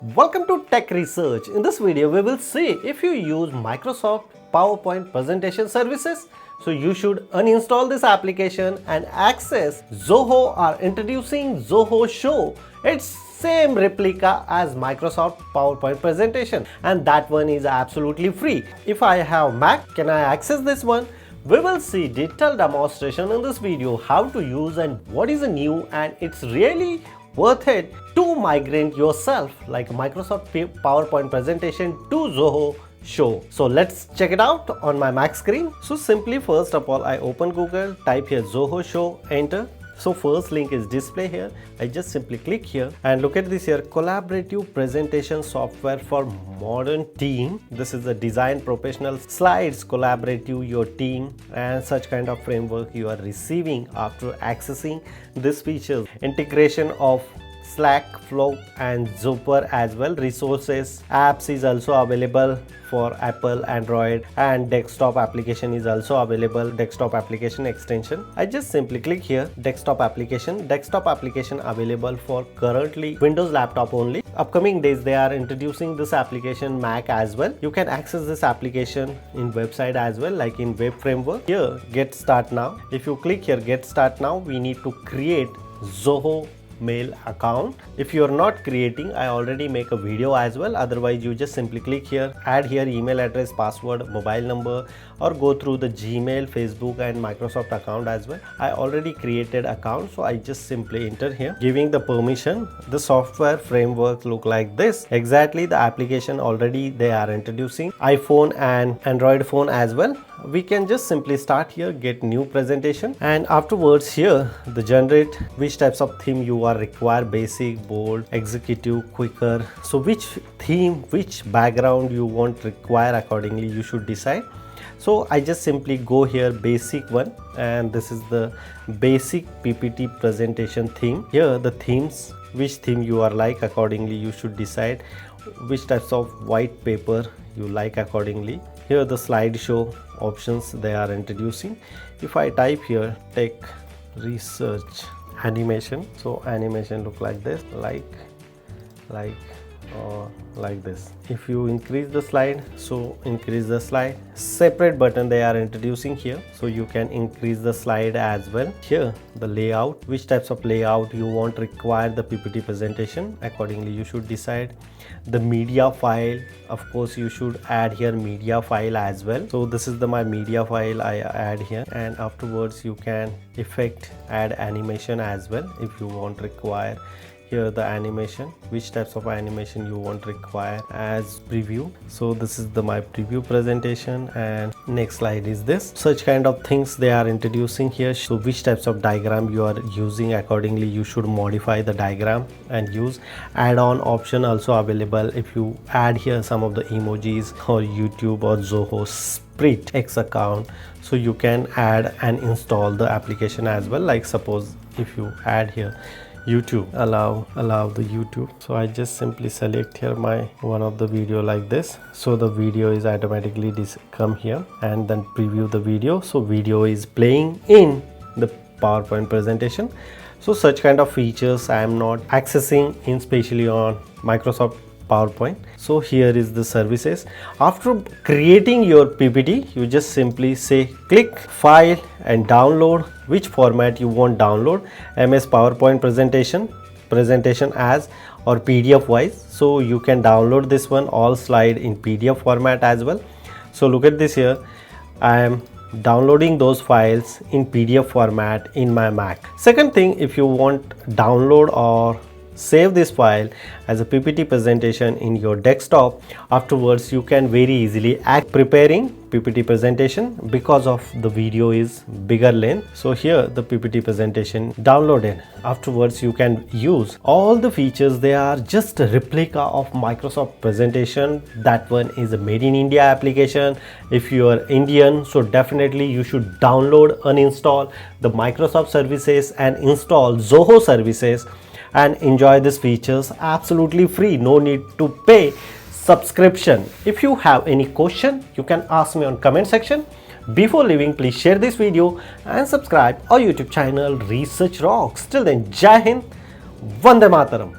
Welcome to Tech Research. In this video, we will see if you use Microsoft PowerPoint presentation services. So you should uninstall this application and access Zoho are introducing Zoho Show. It's same replica as Microsoft PowerPoint presentation, and that one is absolutely free. If I have Mac, can I access this one? We will see detailed demonstration in this video how to use and what is new, and it's really worth it to migrate yourself like Microsoft PowerPoint presentation to Zoho Show. So let's check it out on my Mac screen. So simply first of all, I open Google, type here Zoho Show, enter. So first link is display here. I just simply click here and look at this here, collaborative presentation software for modern team. This is the design professional slides, collaborative your team, and such kind of framework you are receiving after accessing this feature. Integration of Slack, Flow and Zooper as well. Resources, apps is also available for Apple, Android, and desktop application is also available. Desktop application extension. I just simply click here, desktop application. Desktop application available for currently Windows laptop only. Upcoming days they are introducing this application Mac as well. You can access this application in website as well, like in web framework. Here, get start now. If you click here, get start now, we need to create Zoho mail account. If you are not creating, I already make a video as well. Otherwise you just simply click here, add here email address, password, mobile number, or go through the Gmail, Facebook and Microsoft account as well. I already created account, so I just simply enter here, giving the permission. The software framework look like this. Exactly the application already they are introducing iPhone and Android phone as well. We can just simply start here, get new presentation, and afterwards here the generate which types of theme you are require, basic, bold, executive, quicker. So which theme, which background you want require, accordingly you should decide. So I just simply go here basic one, and this is the basic PPT presentation theme. Here the themes, which theme you are like, accordingly you should decide. Which types of white paper you like, accordingly. Here the slideshow options they are introducing. If I type here tech research animation, so animation look like this, like this. If you increase the slide, so increase the slide. Separate button they are introducing here, so you can increase the slide as well. Here the layout, which types of layout you want require the PPT presentation, accordingly you should decide. The media file, of course you should add here media file as well. So this is my media file I add here, and afterwards you can add animation as well if you want require. Here the animation, which types of animation you want require as preview. So this is my preview presentation, and next slide is this. Such kind of things they are introducing here. So which types of diagram you are using, accordingly you should modify the diagram and use. Add-on option also available if you add here some of the emojis or YouTube or Zoho Sprint X account, so you can add and install the application as well. Like suppose if you add here YouTube, allow the YouTube. So I just simply select here my one of the video like this, so the video is automatically come here, and then preview the video. So video is playing in the PowerPoint presentation. So such kind of features I am not accessing in especially on Microsoft PowerPoint. So here is the services. After creating your PPT, you just simply say click file and download which format you want download, MS PowerPoint presentation as or PDF wise. So you can download this one, all slide in PDF format as well. So look at this here, I am downloading those files in PDF format in my Mac. Second thing, if you want download or save this file as a PPT presentation in your desktop, afterwards you can very easily preparing PPT presentation because of the video is bigger length. So here the PPT presentation downloaded. Afterwards you can use all the features. They are just a replica of Microsoft presentation. That one is a made in India application. If you are Indian, so definitely you should download, uninstall the Microsoft services and install Zoho services and enjoy these features absolutely free. No need to pay subscription. If you have any question, you can ask me on comment section. Before leaving, please share this video and subscribe our YouTube channel Research Rocks. Till then, Jai Hind, Vande Mataram.